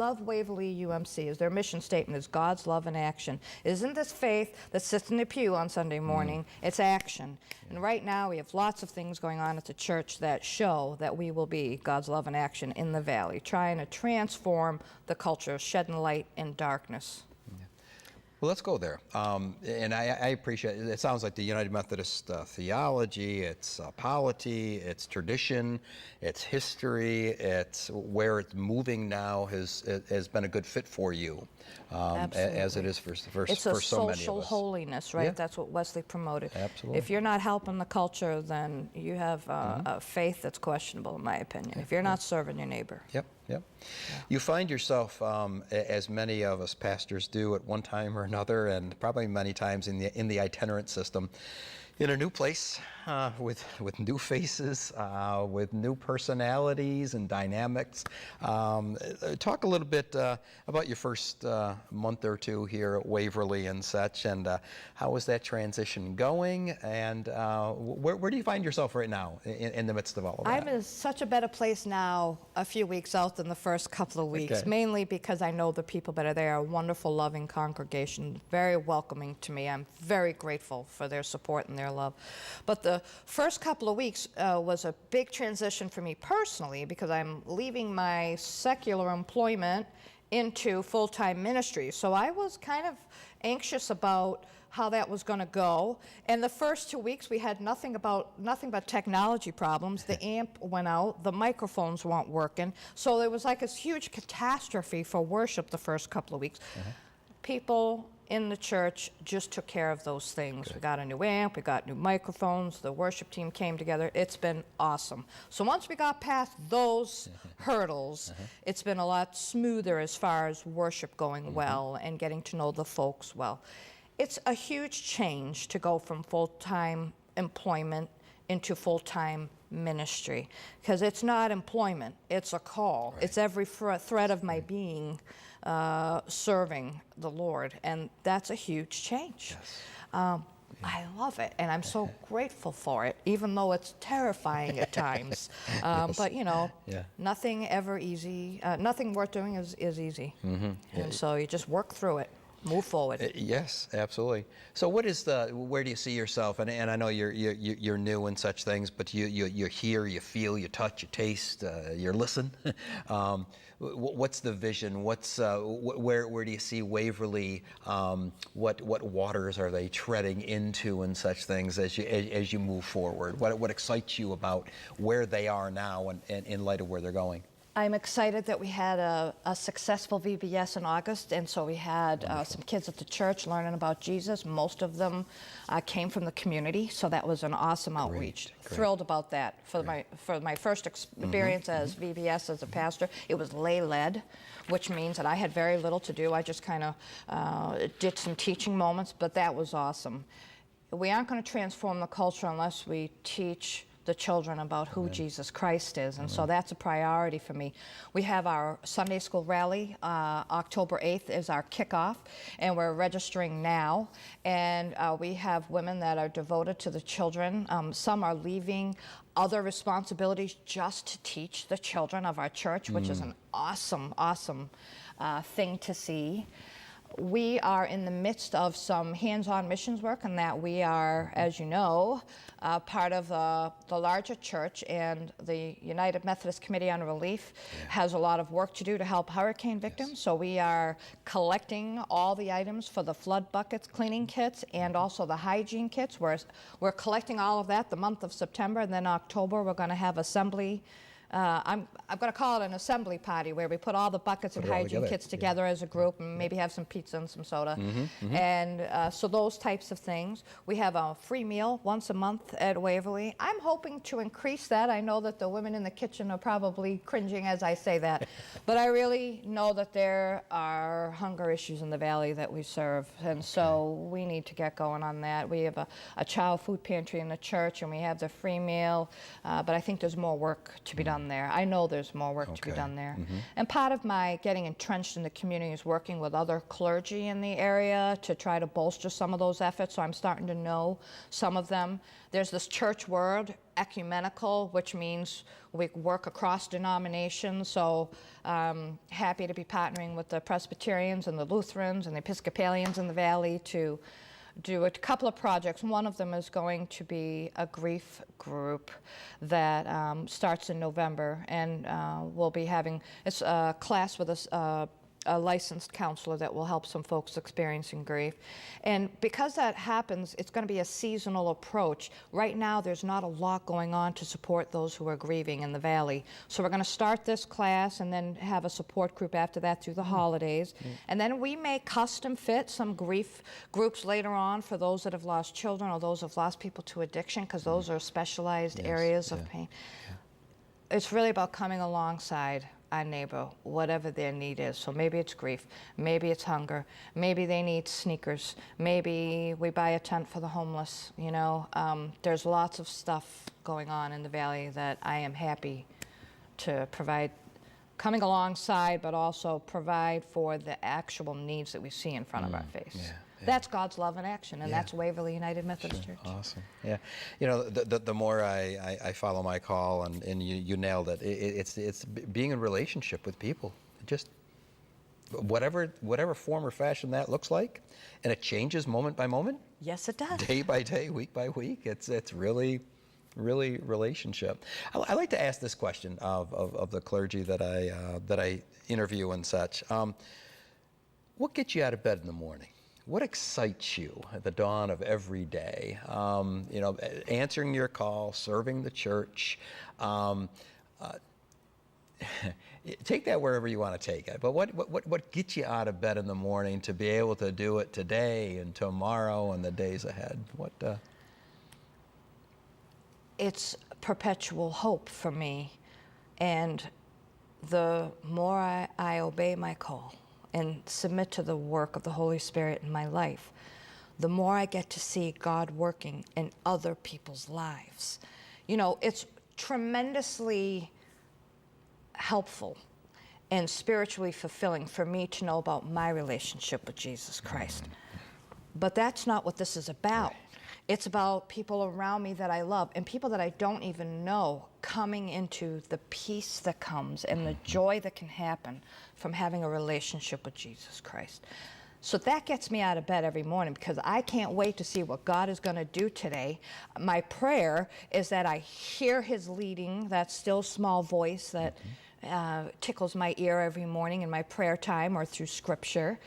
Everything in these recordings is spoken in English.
love Waverly UMC. Is their mission statement is God's love in action. It isn't this faith that sits in the pew on Sunday morning. It's action. And right now we have lots of things going on at the church that show that we will be God's love in action in the valley, trying to transform the culture, shedding light in darkness. Well, let's go there. And I appreciate it. It sounds like the United Methodist theology, its polity, its tradition, its history, its where it's moving now has been a good fit for you, as it is for so many of us. It's a social holiness, right? Yeah. That's what Wesley promoted. Absolutely. If you're not helping the culture, then you have a faith that's questionable, in my opinion. If you're not serving your neighbor. Yep. Yep. Yeah. You find yourself, as many of us pastors do at one time or another, and probably many times in the itinerant system, in a new place with new faces, with new personalities and dynamics. Talk a little bit about your first month or two here at Waverly and such, and how is that transition going, and where do you find yourself right now in the midst of all of that? I'm in such a better place now a few weeks out than the first couple of weeks, mainly because I know the people that are there, a wonderful, loving congregation, very welcoming to me. I'm very grateful for their support and their love. But the first couple of weeks was a big transition for me personally, because I'm leaving my secular employment into full-time ministry. So I was kind of anxious about how that was going to go. And the first 2 weeks we had nothing but technology problems. The amp went out, the microphones weren't working. So there was like this huge catastrophe for worship the first couple of weeks. People in the church just took care of those things. Good. We got a new amp, we got new microphones, the worship team came together. It's been awesome. So once we got past those hurdles, it's been a lot smoother as far as worship going well and getting to know the folks well. It's a huge change to go from full-time employment into full-time ministry, because it's not employment, it's a call. Right. It's every thread of my being serving the Lord, and that's a huge change. Yes. I love it, and I'm so grateful for it, even though it's terrifying at times. Yes. But you know, nothing ever easy, nothing worth doing is easy. And so you just work through it. Move forward. Yes, absolutely. So where do you see yourself? And I know you're new in such things, but you hear, you feel, you touch, you taste, you listen. What's the vision? Where do you see Waverly? What waters are they treading into and such things as you move forward? What excites you about where they are now and in light of where they're going? I'm excited that we had a successful VBS in August, and so we had some kids at the church learning about Jesus. Most of them came from the community, so that was an awesome outreach. Great. Thrilled about that. For my first experience as VBS as a pastor, it was lay-led, which means that I had very little to do. I just kind of did some teaching moments, but that was awesome. We aren't going to transform the culture unless we teach the children about who Jesus Christ is, and so that's a priority for me. We have our Sunday school rally, October 8th is our kickoff, and we're registering now, and we have women that are devoted to the children. Some are leaving other responsibilities just to teach the children of our church, which is an awesome thing to see. We are in the midst of some hands-on missions work, and that we are, as you know, part of the larger church, and the United Methodist Committee on Relief has a lot of work to do to help hurricane victims. So we are collecting all the items for the flood buckets, cleaning kits, and also the hygiene kits. We're collecting all of that the month of September, and then October we're going to have assembly. I'm going to call it an assembly party, where we put all the buckets and hygiene kits together as a group, and maybe have some pizza and some soda. And so those types of things. We have a free meal once a month at Waverly. I'm hoping to increase that. I know that the women in the kitchen are probably cringing as I say that, but I really know that there are hunger issues in the valley that we serve, and so we need to get going on that. We have a child food pantry in the church, and we have the free meal, but I think there's more work to be done done there. I know there's more work to be done there. And part of my getting entrenched in the community is working with other clergy in the area to try to bolster some of those efforts, so I'm starting to know some of them. There's this church word, ecumenical, which means we work across denominations, so happy to be partnering with the Presbyterians and the Lutherans and the Episcopalians in the Valley to do a couple of projects. One of them is going to be a grief group that starts in November, and we'll be having it's a class with a licensed counselor that will help some folks experiencing grief. And because that happens, it's going to be a seasonal approach. Right now, there's not a lot going on to support those who are grieving in the Valley. So we're going to start this class and then have a support group after that through the holidays. And then we may custom fit some grief groups later on for those that have lost children or those who have lost people to addiction, because those are specialized areas of pain. It's really about coming alongside our neighbor, whatever their need is. So maybe it's grief, maybe it's hunger, maybe they need sneakers, maybe we buy a tent for the homeless, you know. There's lots of stuff going on in the Valley that I am happy to provide, coming alongside, but also provide for the actual needs that we see in front of our face. That's God's love in action, and that's Waverly United Methodist Church. Awesome. Yeah. You know, the more I follow my call, and you nailed it. It's being in relationship with people. Just whatever form or fashion that looks like, and it changes moment by moment. Yes, it does. Day by day, week by week. It's really relationship. I like to ask this question of the clergy that I interview and such. What gets you out of bed in the morning? What excites you at the dawn of every day? You know, answering your call, serving the church. Take that wherever you want to take it. But what gets you out of bed in the morning to be able to do it today and tomorrow and the days ahead? It's perpetual hope for me, and the more I obey my call and submit to the work of the Holy Spirit in my life, the more I get to see God working in other people's lives. You know, it's tremendously helpful and spiritually fulfilling for me to know about my relationship with Jesus Christ. But that's not what this is about. It's about people around me that I love and people that I don't even know coming into the peace that comes and the joy that can happen from having a relationship with Jesus Christ. So that gets me out of bed every morning, because I can't wait to see what God is going to do today. My prayer is that I hear his leading, that still small voice that tickles my ear every morning in my prayer time or through scripture.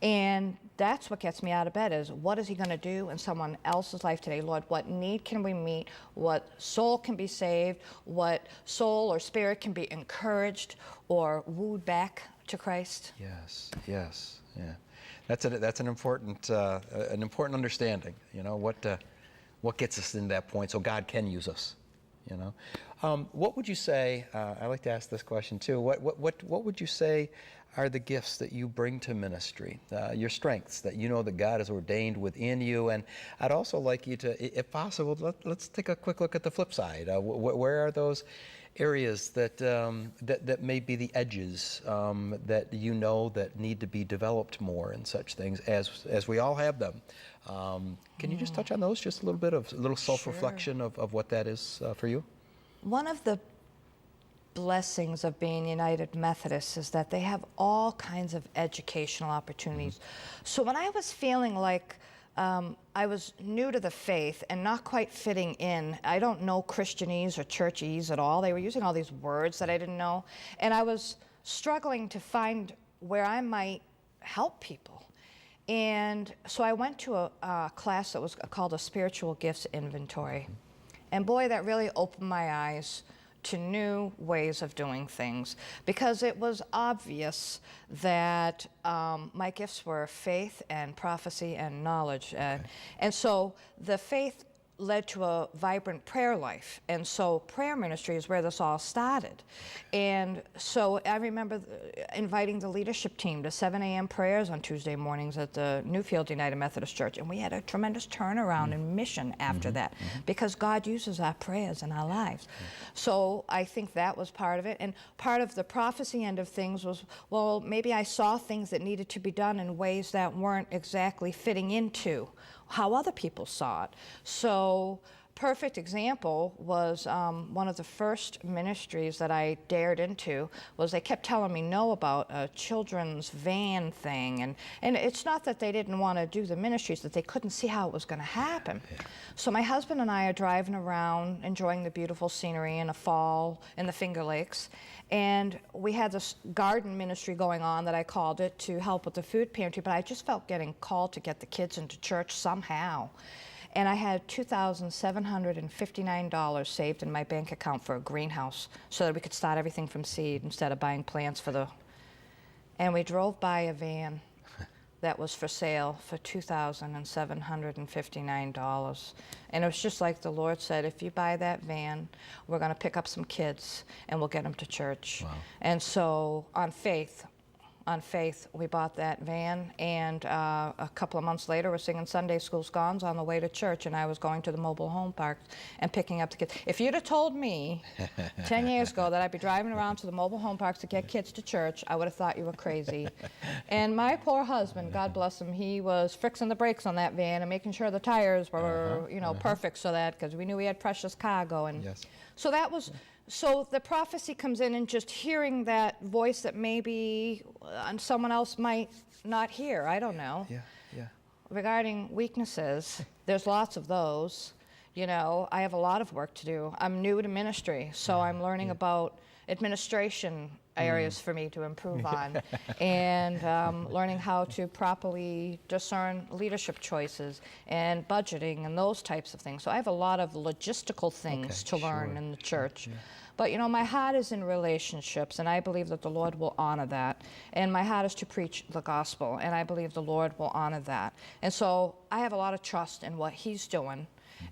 And that's what gets me out of bed, is what is he going to do in someone else's life today? Lord, what need can we meet? What soul can be saved? What soul or spirit can be encouraged or wooed back to Christ? Yes, yeah. That's an important understanding. You know, what gets us in that point so God can use us. You know, what would you say? I like to ask this question too. What would you say are the gifts that you bring to ministry? Your strengths that you know that God has ordained within you, and I'd also like you to, if possible, let's take a quick look at the flip side. Where are those areas that may be the edges that you know that need to be developed more in such things, as we all have them? Can you just touch on those, just a little self-reflection of what that is for you? One of the blessings of being United Methodist is that they have all kinds of educational opportunities. So when I was feeling like I was new to the faith and not quite fitting in, I don't know Christianese or churchese at all. They were using all these words that I didn't know, and I was struggling to find where I might help people. And so I went to a class that was called a Spiritual Gifts Inventory. And boy, that really opened my eyes to new ways of doing things, because it was obvious that my gifts were faith and prophecy and knowledge. And so the faith led to a vibrant prayer life. And so prayer ministry is where this all started. And so I remember inviting the leadership team to 7 a.m. prayers on Tuesday mornings at the Newfield United Methodist Church. And we had a tremendous turnaround in mission after that, because God uses our prayers in our lives. So I think that was part of it. And part of the prophecy end of things was, well, maybe I saw things that needed to be done in ways that weren't exactly fitting into how other people saw it. So perfect example was one of the first ministries that I dared into was they kept telling me no about a children's van thing. And it's not that they didn't want to do the ministries, that they couldn't see how it was going to happen. Yeah. So my husband and I are driving around enjoying the beautiful scenery in the fall in the Finger Lakes. And we had this garden ministry going on that I called it to help with the food pantry, but I just felt getting called to get the kids into church somehow. And I had $2,759 saved in my bank account for a greenhouse so that we could start everything from seed instead of buying plants for the... And we drove by a van that was for sale for $2,759. And it was just like the Lord said, if you buy that van, we're going to pick up some kids and we'll get them to church. Wow. And so on faith, we bought that van, and a couple of months later, we're singing Sunday School Scones on the way to church, and I was going to the mobile home park and picking up the kids. If you'd have told me 10 years ago that I'd be driving around to the mobile home parks to get kids to church, I would have thought you were crazy. And my poor husband, God bless him, he was fixing the brakes on that van and making sure the tires were, perfect, so that, because we knew we had precious cargo. And yes. So that was... So the prophecy comes in, and just hearing that voice that maybe someone else might not hear. I don't know. Yeah. Regarding weaknesses, there's lots of those. I have a lot of work to do. I'm new to ministry, so I'm learning about administration areas for me to improve on, and learning how to properly discern leadership choices and budgeting and those types of things. So I have a lot of logistical things to learn in the church. Yeah. But my heart is in relationships, and I believe that the Lord will honor that. And my heart is to preach the gospel, and I believe the Lord will honor that. And so I have a lot of trust in what He's doing.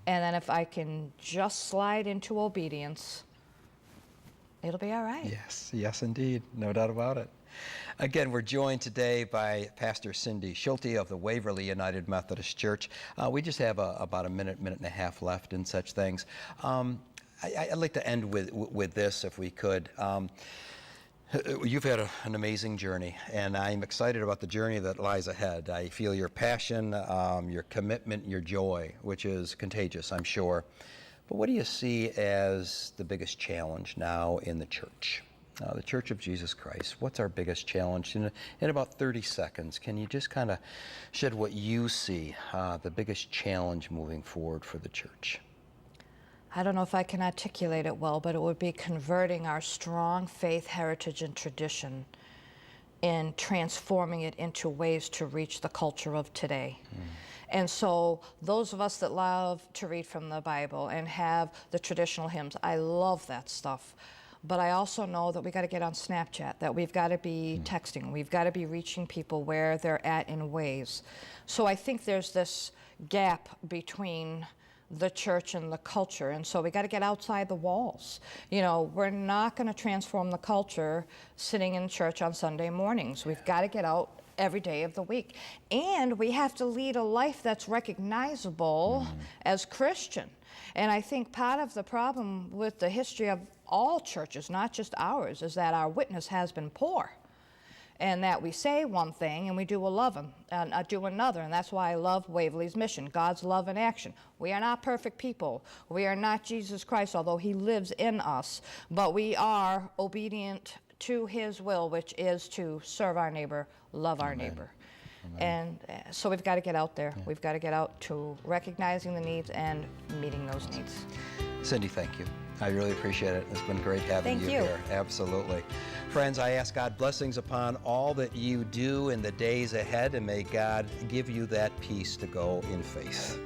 And then if I can just slide into obedience, it'll be all right. Yes, indeed. No doubt about it. Again, we're joined today by Pastor Cindy Schulte of the Waverly United Methodist Church. We just have about a minute and a half left and such things. I'd like to end with this, if we could. You've had an amazing journey, and I'm excited about the journey that lies ahead. I feel your passion, your commitment, your joy, which is contagious, I'm sure. But what do you see as the biggest challenge now in the church? The Church of Jesus Christ. What's our biggest challenge? In about 30 seconds, can you just kind of shed what you see, the biggest challenge moving forward for the church? I don't know if I can articulate it well, but it would be converting our strong faith, heritage, and tradition and transforming it into ways to reach the culture of today. And so those of us that love to read from the Bible and have the traditional hymns, I love that stuff. But I also know that we got to get on Snapchat, that we've got to be texting, we've got to be reaching people where they're at in ways. So I think there's this gap between the church and the culture, and so we got to get outside the walls. We're not going to transform the culture sitting in church on Sunday mornings. We've got to get out every day of the week, and we have to lead a life that's recognizable as Christian. And I think part of the problem with the history of all churches, not just ours, is that our witness has been poor. And that we say one thing and we do do another. And that's why I love Waverly's mission, God's love in action. We are not perfect people. We are not Jesus Christ, although He lives in us. But we are obedient to His will, which is to serve our neighbor, love our neighbor. And so we've got to get out there. Yeah. We've got to get out to recognizing the needs and meeting those needs. Cindy, thank you. I really appreciate it. It's been great having you here. Absolutely. Friends, I ask God blessings upon all that you do in the days ahead, and may God give you that peace to go in faith.